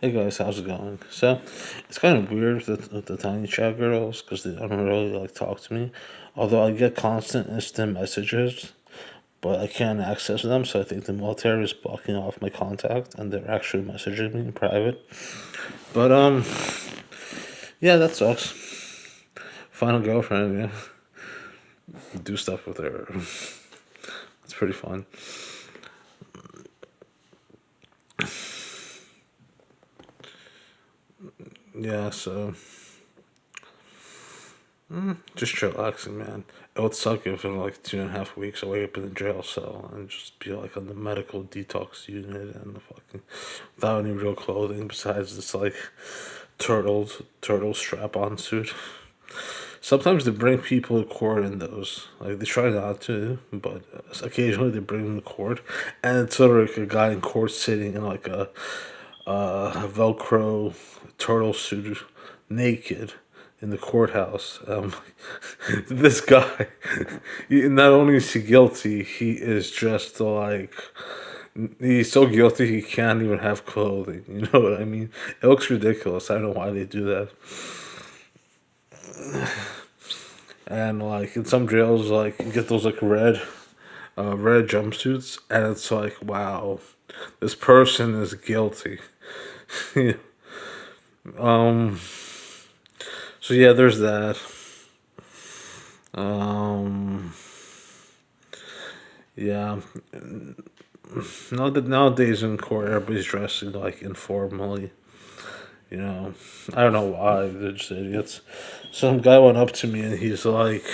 Hey guys, how's it going? So, it's kind of weird with the tiny chat girls because they don't really like talk to me. Although I get constant instant messages, but I can't access them, so I think the military is blocking off my contact and they're actually messaging me in private. But yeah, that sucks. Find a girlfriend, yeah, do stuff with her. It's pretty fun. Yeah, so just relaxing, man. It would suck if in like 2.5 weeks I wake up in the jail cell and just be like on the medical detox unit and the fucking without any real clothing besides this like turtle strap on suit. Sometimes they bring people to court in those. Like they try not to, but occasionally they bring them to court, and it's sort of like a guy in court sitting in like a Velcro turtle suit, naked in the courthouse. This guy, not only is he guilty, he is just like he's so guilty he can't even have clothing. You know what I mean? It looks ridiculous. I don't know why they do that. And like in some jails, like you get those like red jumpsuits, and it's like, wow, this person is guilty. um. So yeah, there's that. Um. Yeah. Nowadays in court, everybody's dressing like informally. You know, I don't know why. They're just idiots. Some guy went up to me and he's like,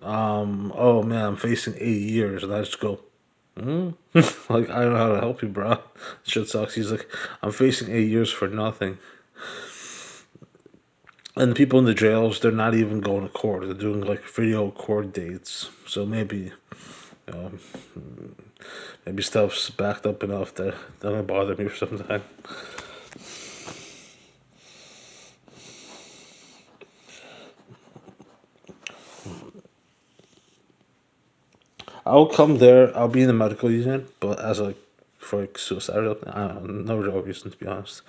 "Oh man, I'm facing 8 years," and I just go, like, I don't know how to help you, bro. Shit sucks. He's like, "I'm facing 8 years for nothing." And the people in the jails, they're not even going to court. They're doing like video court dates. So maybe, um, maybe stuff's backed up enough that they're gonna bother me for some time. I'll come there. I'll be in the medical unit, but as like for like suicidal, I don't know, no real reason to be honest.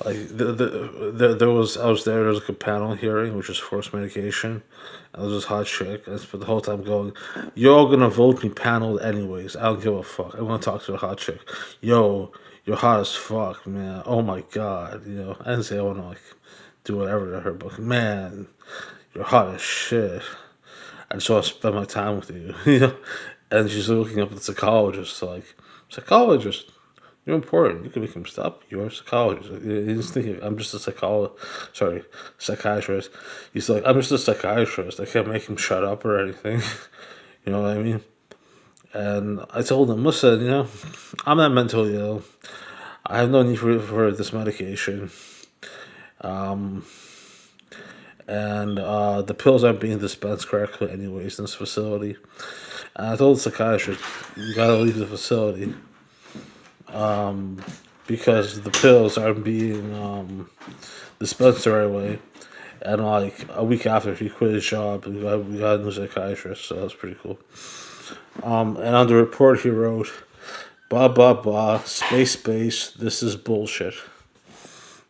Like there was I was there. There was like a panel hearing, which was forced medication. And there was this hot chick, and for the whole time going, "You're all gonna vote me paneled anyways. I don't give a fuck. I want to talk to the hot chick. Yo, you're hot as fuck, man. Oh my god. I didn't say I want to like do whatever to her, but man, you're hot as shit. I just want to spend my time with you." And she's looking up at the psychologist, like, psychologist, you're important. You can make him stop. You're a psychologist. He's thinking, I'm just a psychiatrist. He's like, I'm just a psychiatrist. I can't make him shut up or anything. You know what I mean? And I told him, listen, I'm not mentally ill. I have no need for this medication. Um, and the pills aren't being dispensed correctly, anyways, in this facility. And I told the psychiatrist, you gotta leave the facility because the pills aren't being dispensed the right way. And like a week after he quit his job, we got a new psychiatrist, so that's pretty cool. And on the report he wrote, blah blah blah, space, this is bullshit.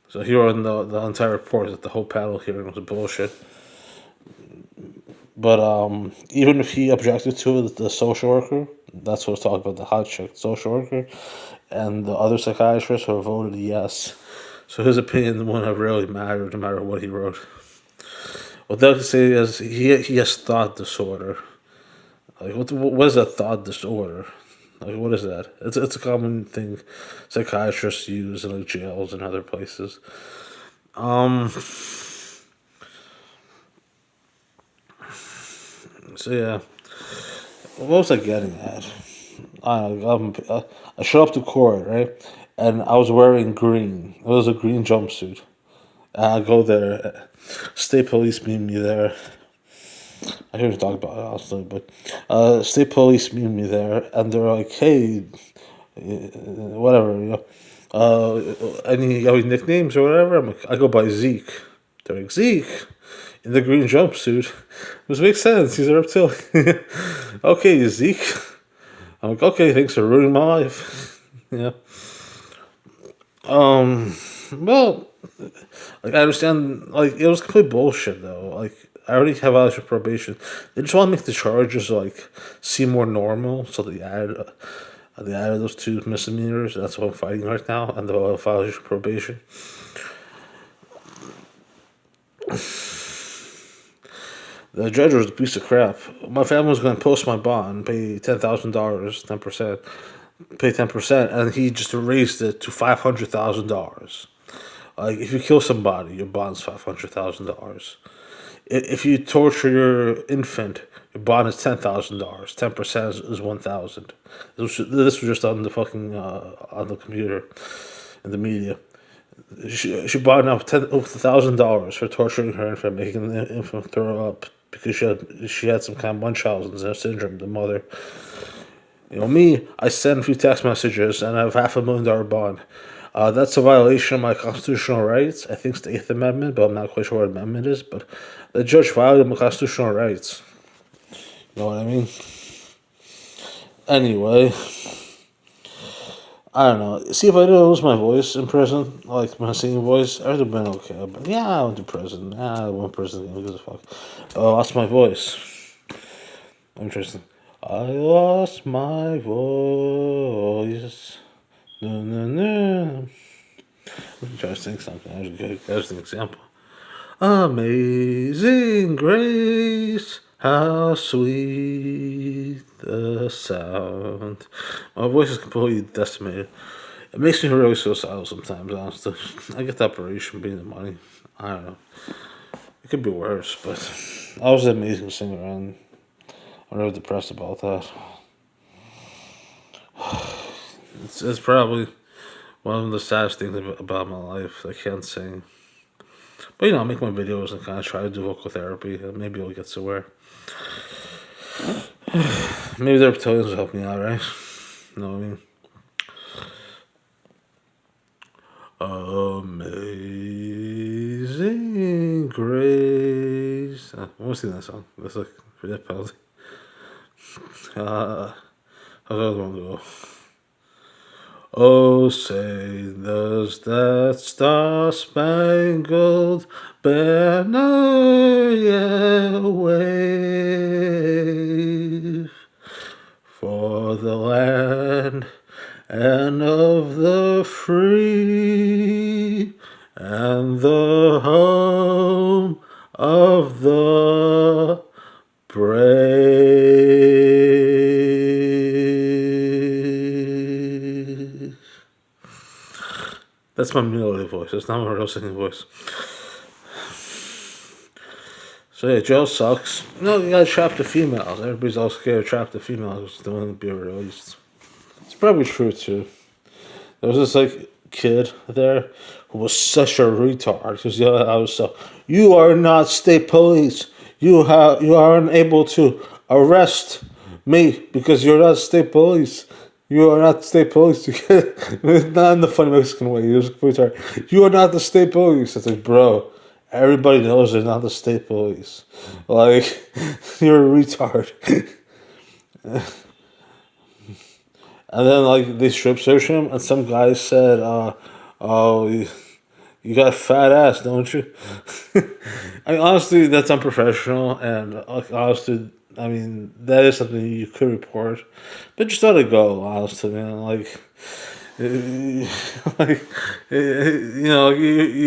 So he wrote in the entire report that the whole panel hearing was bullshit. But even if he objected to it, the social worker, that's what I was talking about, the hot chick social worker, and the other psychiatrist who voted yes. So his opinion wouldn't have really mattered no matter what he wrote. What they say is he has thought disorder. Like what is a thought disorder? Like what is that? It's a common thing psychiatrists use in like jails and other places. Um. So yeah, what was I getting at? I showed up to court, right, and I was wearing green. It was a green jumpsuit. I go there. State police meet me there. I shouldn't talk about it honestly, but state police meet me there, and they're like, "Hey, whatever, any nicknames or whatever?" I'm like, "I go by Zeke." They're like, "Zeke in the green jumpsuit." This makes sense. He's a reptilian. Okay, Zeke. I'm like, okay, thanks for ruining my life. Yeah. Well, like I understand. Like it was complete bullshit though. Like I already have hours of probation. They just want to make the charges like seem more normal, so they added those two misdemeanors. That's what I'm fighting right now, and the violation of probation. The judge was a piece of crap. My family was going to post my bond, pay $10,000, 10%, pay 10%, and he just raised it to $500,000. Like if you kill somebody, your bond's $500,000. If you torture your infant, your bond is $10,000. 10% is 1,000. This was just on the fucking on the computer, in the media. She bought up $10,000 for torturing her infant, making the infant throw up because she had some kind of Munchausen syndrome. The mother, me, I send a few text messages and I have $500,000 bond. That's a violation of my constitutional rights. I think it's the Eighth Amendment, but I'm not quite sure what amendment is. But the judge violated my constitutional rights. You know what I mean? Anyway, I don't know. See, if I didn't lose my voice in prison, like my singing voice, I would have been okay. But yeah, I went to prison. I went to prison. Who gives a fuck? I lost my voice. Interesting. I lost my voice. No, no, no. I'm trying to sing something. That's an example. Amazing grace, how sweet the sound. My voice is completely decimated. It makes me really suicidal sometimes, honestly. I get the operation being the money. I don't know. It could be worse, but I was an amazing singer, and I'm really depressed about that. It's probably one of the saddest things about my life. I can't sing. But I make my videos and kind of try to do vocal therapy, and maybe I'll get somewhere. Maybe the reptilians will help me out, right? You know what I mean? Amazing grace. I want to sing that song. That's like for that penalty. How's the other one go? Oh, say does that star-spangled banner yet wave for the land and of the free and the home of the brave. That's my melody voice. That's not my real singing voice. So yeah, jail sucks. No, you gotta trap the females. Everybody's all scared of trap the females. They want to be released. It's probably true too. There was this like kid there who was such a retard because I was so. You are not state police. You are unable to arrest me because you're not state police. You are not state police. Not in the funny Mexican way. You are not the state police. It's like, bro, everybody knows they're not the state police. Like, you're a retard. And then, like, they strip search him, and some guy said, oh, you got a fat ass, don't you? I mean, honestly, that's unprofessional, and, like, honestly, I mean, that is something you could report. But just let it go, honestly, man. Like, you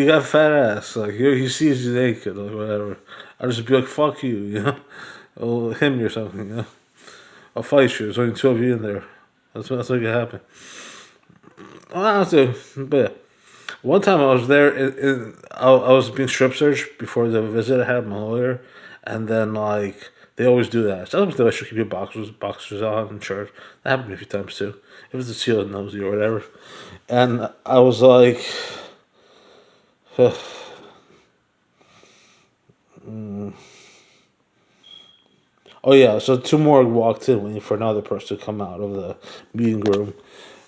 got a fat ass. Like, he sees you naked, or whatever. I'll just be like, fuck you, Or him or something, I'll fight you. There's only two of you in there. That's what can happen. Well, honestly, but yeah. One time I was there, I was being strip searched before the visit I had with my lawyer, and then, like, they always do that. Sometimes they should keep your boxers on and shirt. That happened to me a few times too. If it's a seal and nosy or whatever. And I was like, oh yeah, so two more walked in waiting for another person to come out of the meeting room.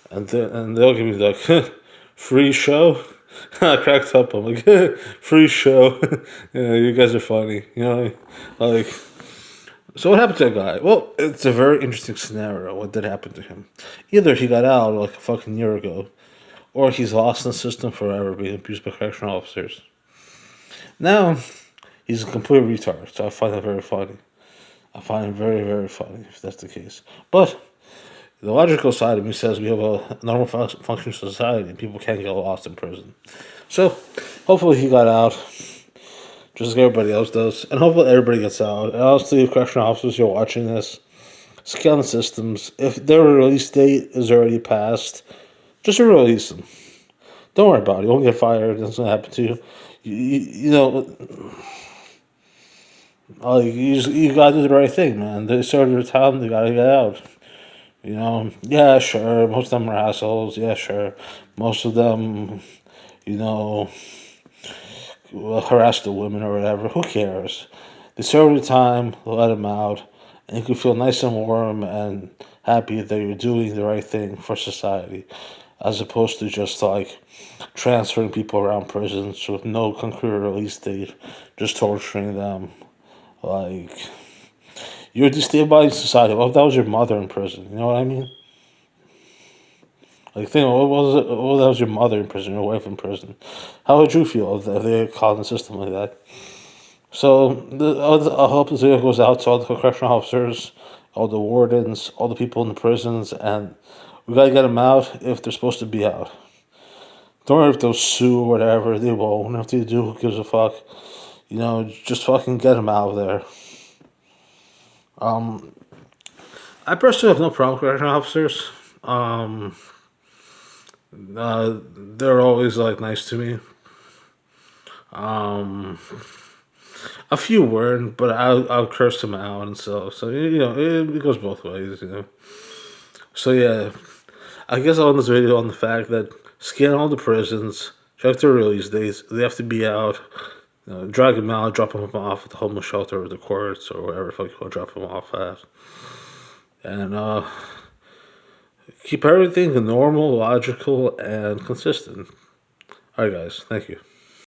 And they'll give me like, free show? I cracked up. I'm like, free show. Yeah, you guys are funny. Like, So what happened to that guy? Well, it's a very interesting scenario. What did happen to him? Either he got out like a fucking year ago, or he's lost in the system forever, being abused by correctional officers. Now, he's a complete retard. So I find that very funny. I find it very, very funny if that's the case. But the logical side of me says we have a normal functioning society and people can't get lost in prison. So hopefully he got out, just like everybody else does, and hopefully everybody gets out. And honestly, if correctional officers you're watching this, scan the systems. If their release date is already passed, just release them. Don't worry about it. You won't get fired. Nothing's gonna happen to you. You know, you gotta do the right thing, man. They served their time. They gotta get out. You know, yeah, sure. Most of them are assholes. Yeah, sure. Most of them, you know, will harass the women or whatever. Who cares? They serve the time. Let them out, and you can feel nice and warm and happy that you're doing the right thing for society, as opposed to just like transferring people around prisons with no concrete release date, just torturing them. Like, you're destabilizing society. What if that was your mother in prison? You know what I mean? Like, think, what was it? What if that was your mother in prison, your wife in prison? How would you feel if they caught in the system like that? So, I hope this video goes out to all the correctional officers, all the wardens, all the people in the prisons, and we gotta get them out if they're supposed to be out. Don't worry if they'll sue or whatever. They won't. If they do, who gives a fuck? You know, just fucking get them out of there. I personally have no problem with correctional officers. They're always like nice to me. A few weren't, but I'll curse them out and stuff. So you know, it goes both ways. You know. So yeah, I guess on this video on the fact that scan all the prisons, check their release dates. They have to be out. You know, drag them out, drop them off at the homeless shelter or the courts or wherever the fuck you want to drop them off at. And keep everything normal, logical, and consistent. Alright, guys. Thank you.